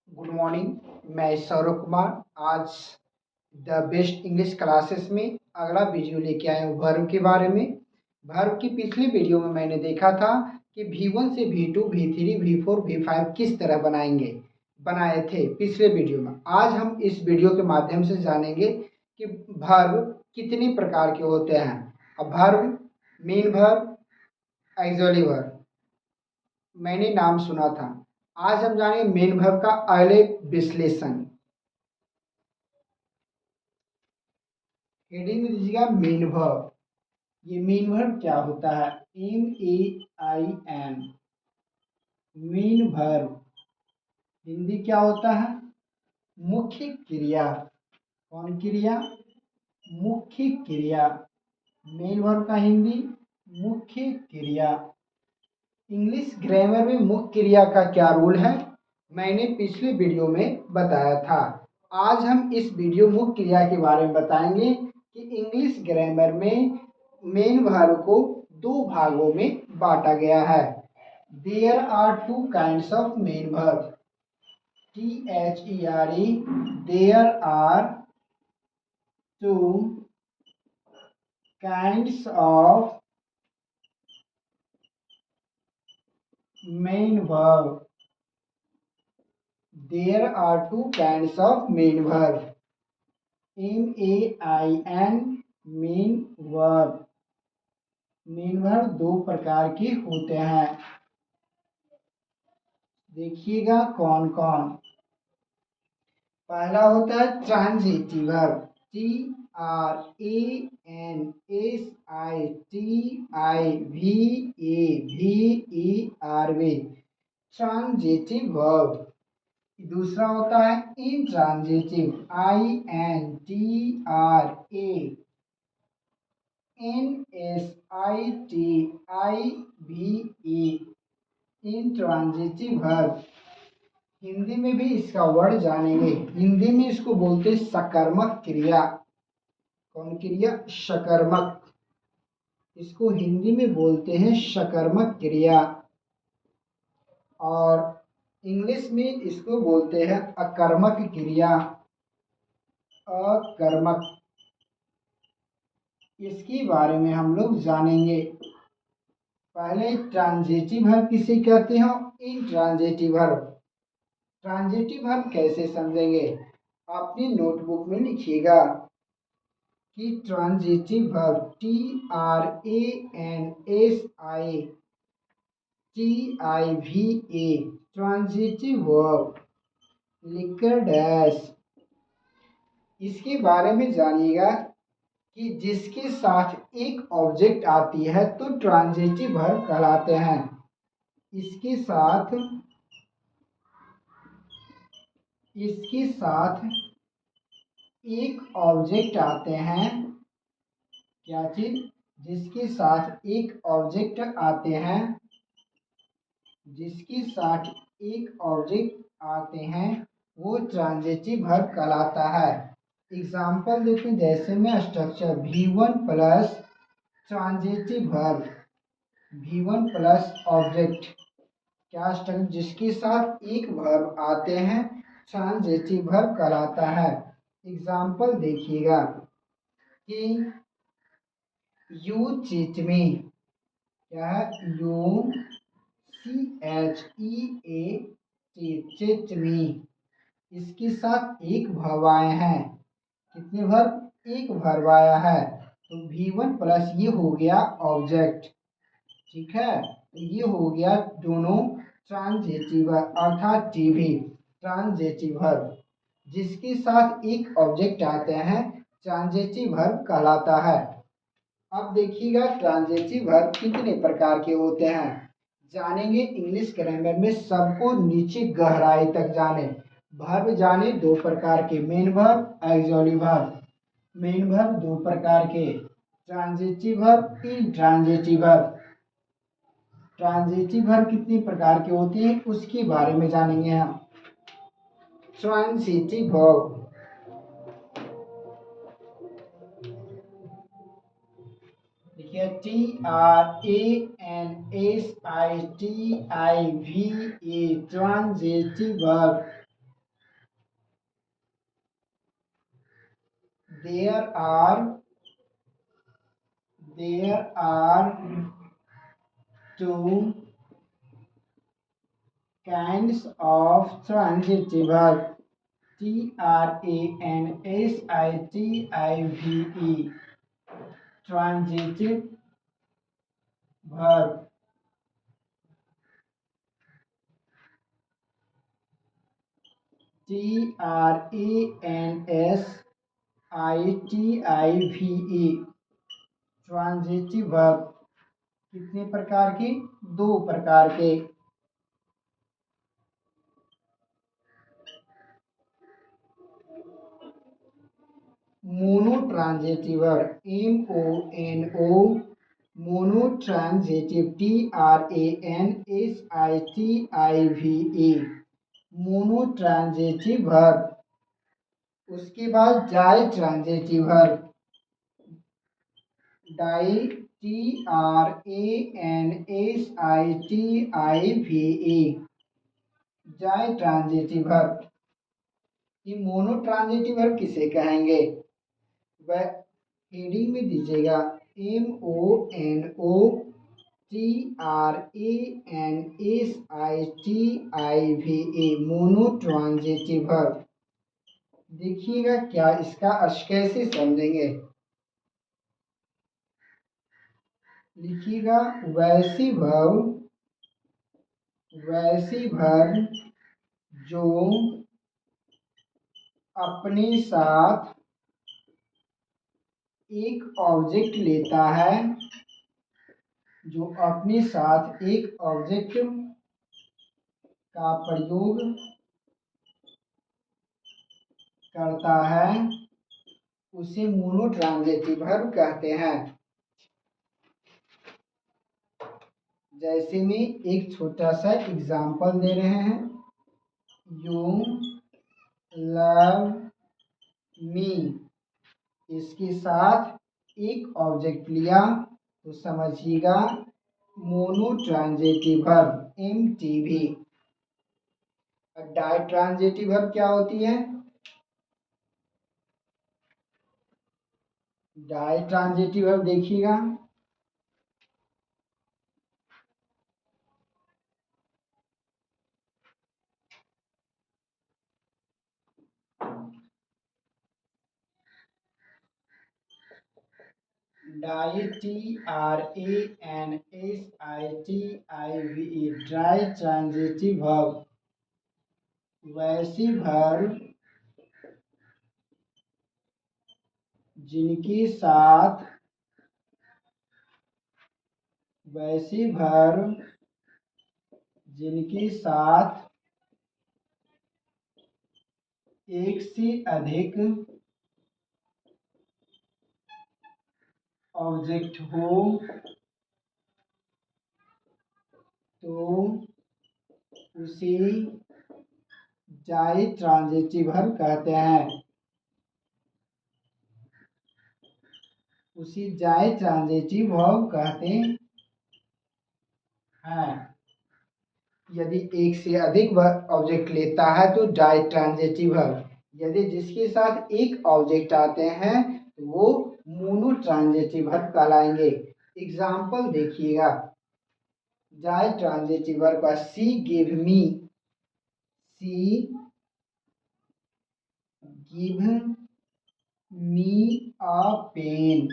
Good morning. मैं सौरभ कुमार आज the best English classes में अगला वीडियो लेके आया हूँ वर्ब के बारे में। वर्ब की पिछली वीडियो में मैंने देखा था कि V1 से V2 V3 V4 V5 किस तरह बनाए थे पिछले वीडियो में। आज हम इस वीडियो के माध्यम से जानेंगे कि वर्ब कितने प्रकार के होते हैं। अब verb, main verb, auxiliary verb मैंने नाम सुना था। आज हम जानेंगे मेन वर्ब का अगले विश्लेषण। हेडिंग में दीजिएगा मेन वर्ब। ये मेन वर्ब क्या होता है? MEIN मेन वर्ब हिंदी क्या होता है? मुख्य क्रिया। कौन क्रिया? मुख्य क्रिया। मेन वर्ब का हिंदी मुख्य क्रिया। इंग्लिश ग्रामर में मुख्य क्रिया का क्या रूल है मैंने पिछले वीडियो में बताया था। आज हम इस वीडियो मुख्य क्रिया के बारे में बताएंगे कि इंग्लिश ग्रामर में मेन वर्ब को दो भागों में बांटा गया है। There are two kinds of main verb. THERE there are two kinds of main verb. There are two kinds of main verb. MAIN main verb. Main verb दो प्रकार के होते हैं। देखिएगा कौन कौन। पहला होता है transitive verb. TRANSITIVERB transitive verb. दूसरा होता है intransitive. INTRANSITIVE intransitive verb. Hindi में भी इसका वर्ड जानेंगे। हिंदी में इसको बोलते हैं सकर्मक क्रिया। कौन क्रिया? सकर्मक। इसको हिंदी में बोलते हैं सकर्मक क्रिया और इंग्लिश में इसको बोलते हैं अकर्मक क्रिया। अकर्मक, इसके बारे में हम लोग जानेंगे। पहले ट्रांजिटिव वर्ब किसे कहते हैं? Intransitive verb. ट्रांजिटिव वर्ब कैसे समझेंगे? अपनी नोटबुक में लिखिएगा कि transitive verb TRANSITIVE transitive verb लिखकर डैश। इसके बारे में जानिएगा कि जिसके साथ एक ऑब्जेक्ट आती है तो ट्रांजिटिव वर्ब कहलाते हैं। इसके साथ एक ऑब्जेक्ट आते हैं। क्या चीज? जिसके साथ एक ऑब्जेक्ट आते हैं, जिसके साथ एक ऑब्जेक्ट आते हैं वो ट्रांजिटिव वर्ब कहलाता है। एग्जाम्पल देते हैं, जैसे में structure V1 plus transitive verb, V1 plus object. क्या स्ट्रक्चर? जिसके साथ एक वर्ब आते हैं ट्रांजिटिव वर्ब कहलाता है। एग्जाम्पल देखिएगा कि यू चीट मी। क्या है? CHEAT चीट मी। इसके साथ एक वर्ब आए हैं। कितने वर्ब? एक वर्ब आया है तो V1 प्लस ये हो गया ऑब्जेक्ट। ठीक है, तो ये हो गया दोनों ट्रांजिटिव अर्थात TB ट्रांजिटिव वर्ब। जिसके साथ एक ऑब्जेक्ट आते हैं ट्रांजिटिव वर्ब कहलाता है। अब देखिएगा ट्रांजिटिव वर्ब कितने प्रकार के होते हैं जानेंगे। इंग्लिश ग्रामर में सबको नीचे गहराई तक जाने। वर्ब जाने दो प्रकार के, main verb, auxiliary verb. Main verb दो प्रकार के, transitive verb, intransitive verb. Transitive verb कितने प्रकार के होते हैं उसके बारे में जानेंगे हम। ट्रांजिटिव वर्ब देखिए TRANSITIVE transitive verb. there are two kinds of transitive verb, transitive, transitive verb. transitive, transitive verb कितने प्रकार के? दो प्रकार के। Monotransitive verb MONO, monotransitive TRANSITIVE, monotransitive verb. उसके बाद ditransitive verb, di TRANSITIVE, ditransitive verb. ये monotransitive verb किसे कहेंगे? वह हेडिंग में दीजिएगा MONOTRANSITIVE, मोनोट्रांजिटिव वर्ब। देखिएगा क्या इसका अर्थ कैसे समझेंगे। लिखिएगा वैसी वर्ब जो अपने साथ एक ऑब्जेक्ट लेता है, जो अपने साथ एक ऑब्जेक्ट का प्रयोग करता है, उसे मोनोट्रांजिटिव वर्ब कहते हैं। जैसे में एक छोटा सा एग्जाम्पल दे रहे हैं, यू लव मी, इसके साथ एक ऑब्जेक्ट लिया तो समझिएगा monotransitive verb MTV। Ditransitive verb क्या होती है? डाई ट्रांजिटिव वर्ब देखिएगा di TRANSITIVE, ditransitive verb. वैसी वर्ब जिनके साथ एक से अधिक ऑब्जेक्ट हो तो उसे डाई ट्रांजिटिव वर्ब कहते हैं। उसे डाई ट्रांजिटिव वर्ब कहते हैं। यदि एक से अधिक ऑब्जेक्ट लेता है तो डाई ट्रांजिटिव वर्ब, यदि जिसके साथ एक ऑब्जेक्ट आते हैं तो वो मोनोट्रांजिटिव वर्ब कहलाएंगे। एग्जाम्पल देखिएगा डाई ट्रांजिटिव वर्ब का she give me a pen,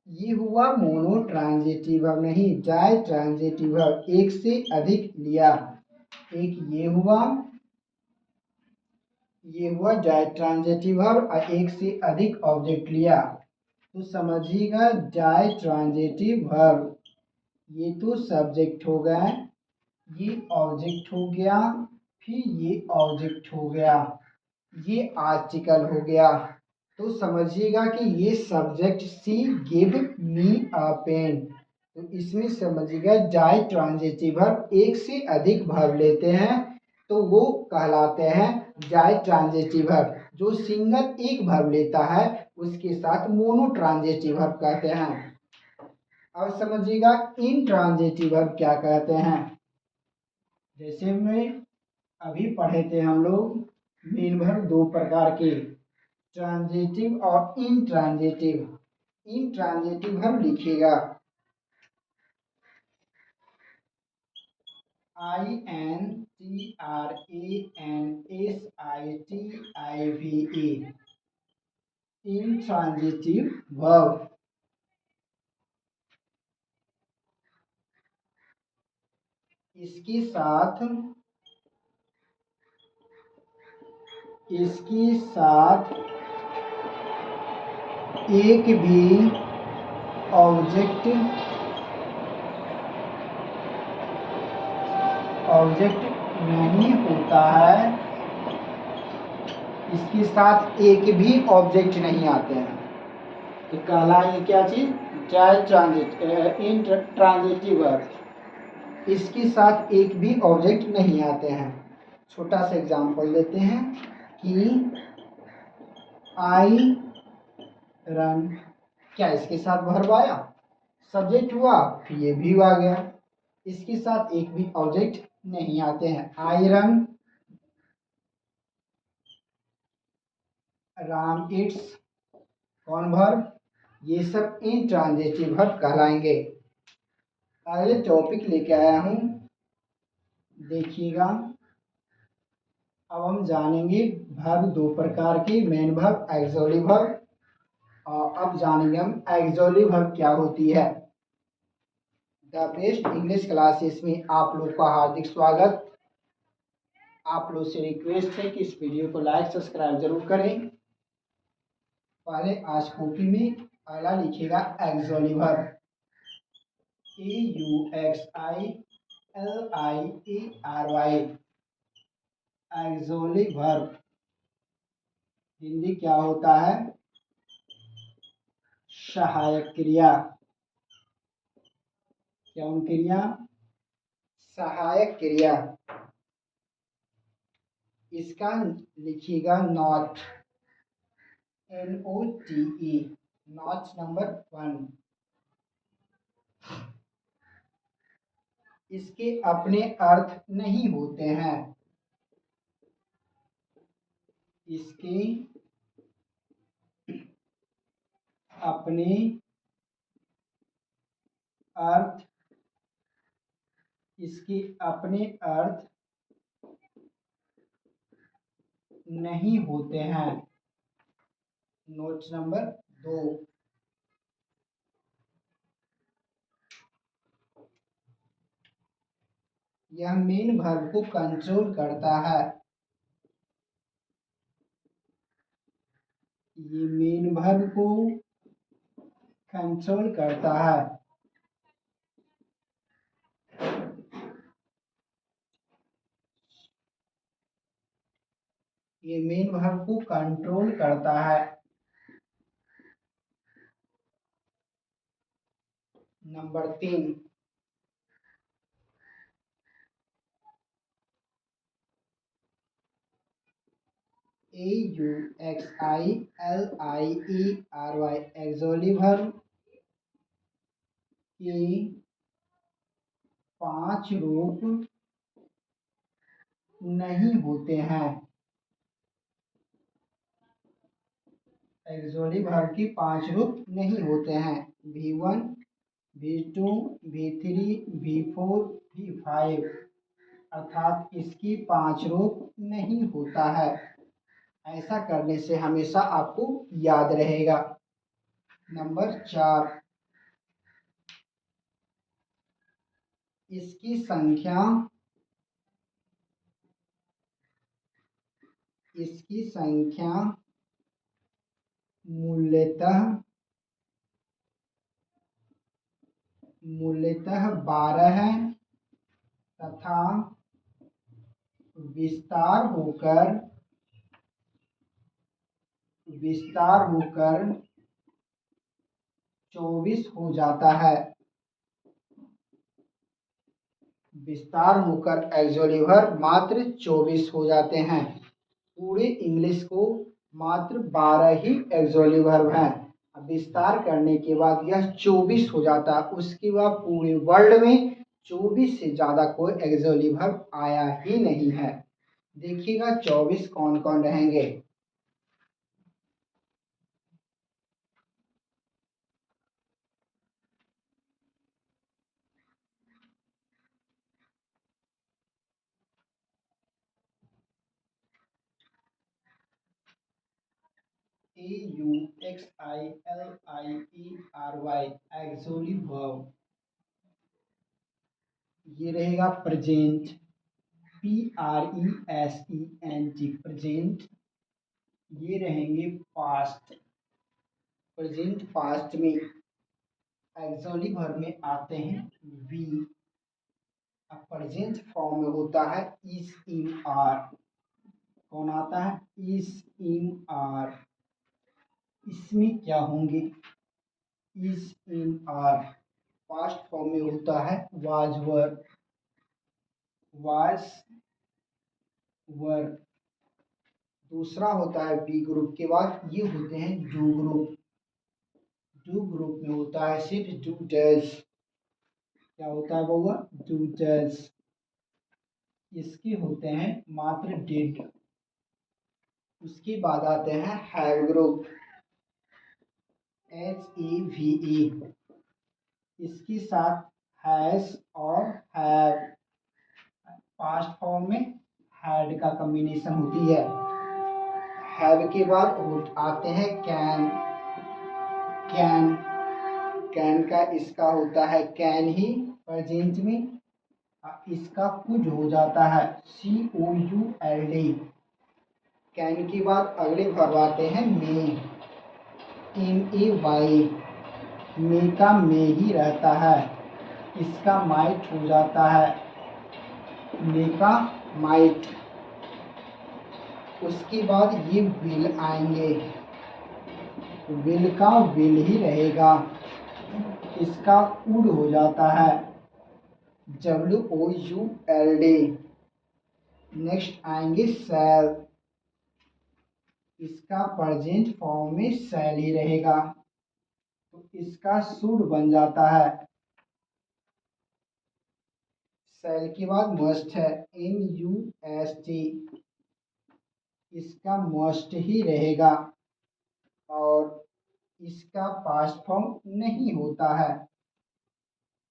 ये हुआ मोनोट्रांजिटिव वर्ब, नहीं डाई ट्रांजिटिव वर्ब। एक से अधिक लिया, एक ये हुआ डाई ट्रांजिटिव वर्ब, और एक से अधिक ऑब्जेक्ट लिया तो समझिएगा डाई ट्रांजिटिव वर्ब। ये तो सब्जेक्ट हो गया, ये ऑब्जेक्ट हो गया, फिर ये ऑब्जेक्ट हो गया, ये आर्टिकल हो गया। तो समझिएगा कि ये subject C give me a pen, तो इसमें समझिएगा डाई ट्रांजिटिव वर्ब एक से अधिक वर्ब लेते हैं तो वो कहलाते हैं डाई ट्रांजिटिव वर्ब। जो सिंगल एक वर्ब लेता है उसके साथ मोनोट्रांजिटिव वर्ब कहते हैं। अब समझिएगा इनट्रांजिटिव वर्ब क्या कहते हैं। जैसे में अभी पढ़े थे हम लोग मेन वर्ब दो प्रकार के, ट्रांजिटिव और इंट्रांजिटिव। इंट्रांजिटिव वर्ब लिखिएगा INTRANSITIVE, इंट्रांजिटिव वर्ब। इसके साथ एक भी ऑब्जेक्ट नहीं होता है। इसके साथ एक भी ऑब्जेक्ट नहीं आते हैं तो कहलाएंगे क्या चीज? Intransitive verb. इसके साथ एक भी ऑब्जेक्ट नहीं आते हैं। छोटा सा एग्जांपल देते हैं कि आई रन, क्या इसके साथ वर्ब आया? सब्जेक्ट हुआ फिर ये भी आ गया। इसके साथ एक भी ऑब्जेक्ट नहीं आते हैं। आई रन, राम इट्स, कौन वर्ब? ये सब इंट्रांजिटिव वर्ब कहलाएंगे। अगले टॉपिक लेके आया हूं, देखिएगा। अब हम जानेंगे वर्ब दो प्रकार के, मेन वर्ब, एक्सोली वर्ब। और अब जानेंगे हम एक्सोली वर्ब क्या होती है। द बेस्ट इंग्लिश क्लासेस में आप लोग का हार्दिक स्वागत। आप लोग से रिक्वेस्ट है कि इस वीडियो को लाइक सब्सक्राइब जरूर करें। पहले आज कॉपी में पहला लिखिएगा एक्सोली verb, AUXILIERY, auxiliary verb. Hindi क्या होता है? सहायक क्रिया। क्या क्रिया? सहायक क्रिया। इसका लिखिएगा नॉट, NOTE, नॉट नंबर 1। इसके अपने अर्थ नहीं होते हैं। इसके अपने अर्थ नहीं होते हैं। Note number 2। यह मेन वर्ब को कंट्रोल करता है। ये मेन वर्ब को कंट्रोल करता है। ये मेन वर्ब को कंट्रोल करता है। नंबर 3, AUXILIERY, एक्सोली वर्ब के 5 रूप नहीं होते हैं। एक्सोली वर्ब के 5 रूप नहीं होते हैं। V1, V2, V3, V4, V5, अर्थात इसकी 5 रूप नहीं होता है। ऐसा करने से हमेशा आपको याद रहेगा। नंबर 4, इसकी संख्या मूलतः 12 है तथा विस्तार होकर 24 हो जाता है। विस्तार होकर एक्सोली वर्ब मात्र 24 हो जाते हैं। पूरे इंग्लिश को मात्र 12 ही एक्सोली वर्ब हैं। विस्तार करने के बाद यह 24 हो जाता है। उसके बाद पूरे वर्ल्ड में 24 से ज़्यादा कोई एक्सोली वर्ब आया ही नहीं है। देखिएगा 24 कौन कौन रहेंगे। AUXILIERY, auxiliary verb. ये रहेगा प्रेजेंट, PRESENT, प्रेजेंट। ये रहेंगे पास्ट, प्रेजेंट पास्ट में एक्सोली वर्ब में आते हैं वी। अब प्रेजेंट फॉर्म में होता है इज, इम, आर। कौन आता है? इज, इम, आर। इसमें क्या होंगे? इज, इम, आर। पास्ट फॉर्म में होता है वाज, वर। वाज, वर। दूसरा होता है बी ग्रुप के बाद ये होते हैं डू ग्रुप। डू ग्रुप में होता है सिर्फ डू, डज। क्या होता है बउआ? Do, does. इसके होते हैं मात्र डिड। उसके बाद आते हैं हैव ग्रुप, HAVE। इसके साथ हैज और हैव। पास्ट फॉर्म में हैड का कॉम्बिनेशन होती है। हैव के बाद आते हैं कैन। कैन, कैन का इसका होता है कैन ही प्रेजेंट में। इसका कुछ हो जाता है COULD। कैन के बाद अगले वर्ब आते हैं मे, MAY। मे का मे ही रहता है, इसका माइट हो जाता है मे का माइट। उसके बाद ये विल आएंगे, विल का विल ही रहेगा, इसका वुड हो जाता है WOULD। नेक्स्ट आएंगे शैल, इसका प्रेजेंट फॉर्म में शैल ही रहेगा, तो इसका शुड बन जाता है। शैल के बाद मस्ट है, MUST। इसका मस्ट ही रहेगा और इसका पास्ट फॉर्म नहीं होता है।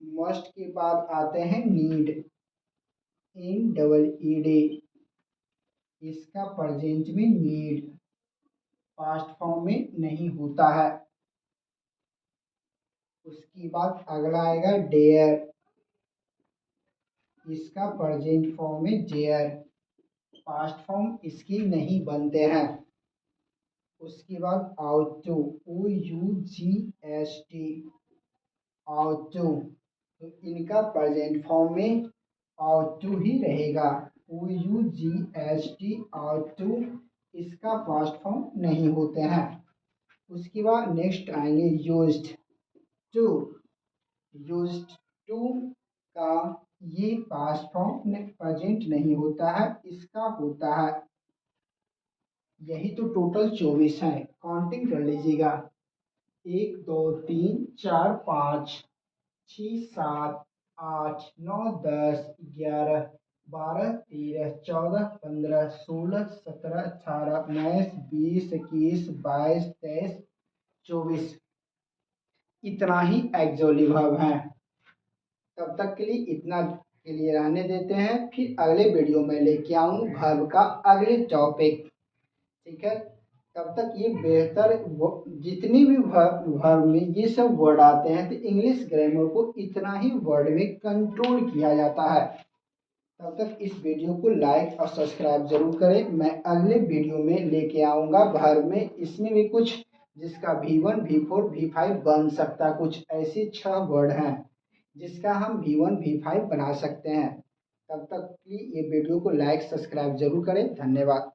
मस्ट के बाद आते हैं नीड, NEED। इसका प्रेजेंट में नीड, पास्ट फॉर्म में नहीं होता है। उसके बाद अगला आएगा डेयर। इसका प्रेजेंट फॉर्म में डेयर, पास्ट फॉर्म इसके नहीं बनते हैं। उसके बाद आउट, OUGST, आउट। तो इनका प्रेजेंट फॉर्म में आउट ही रहेगा, OUGST, आउट। इसका पास्ट फॉर्म नहीं होते हैं। उसके बाद नेक्स्ट आएंगे यूज्ड टू। यूज्ड टू का ये पास्ट फॉर्म प्रेजेंट नहीं होता है, इसका होता है। यही तो टोटल 24 है, काउंटिंग कर लीजिएगा। 1 2 3 4 5 6 7 8 9 10 11 12 13 14 15 16 17 18 19 20 21 22 23 24। इतना ही एक्सोली वर्ब है। तब तक के लिए इतना के लिए रहने देते हैं, फिर अगले वीडियो में लेके आऊँ वर्ब का अगले टॉपिक। ठीक है, तब तक ये बेहतर जितनी भी वर्ब में ये सब वर्ड आते हैं तो इंग्लिश ग्रामर को इतना ही वर्ड में कंट्रोल किया जाता है। तब तक इस वीडियो को लाइक और सब्सक्राइब जरूर करें। मैं अगले वीडियो में लेके आऊँगा वर्ब में, इसमें भी कुछ जिसका V1 V4 V5 बन सकता, कुछ ऐसे 6 वर्ड हैं जिसका हम V1 V5 बना सकते हैं। तब तक की ये वीडियो को लाइक सब्सक्राइब जरूर करें। धन्यवाद।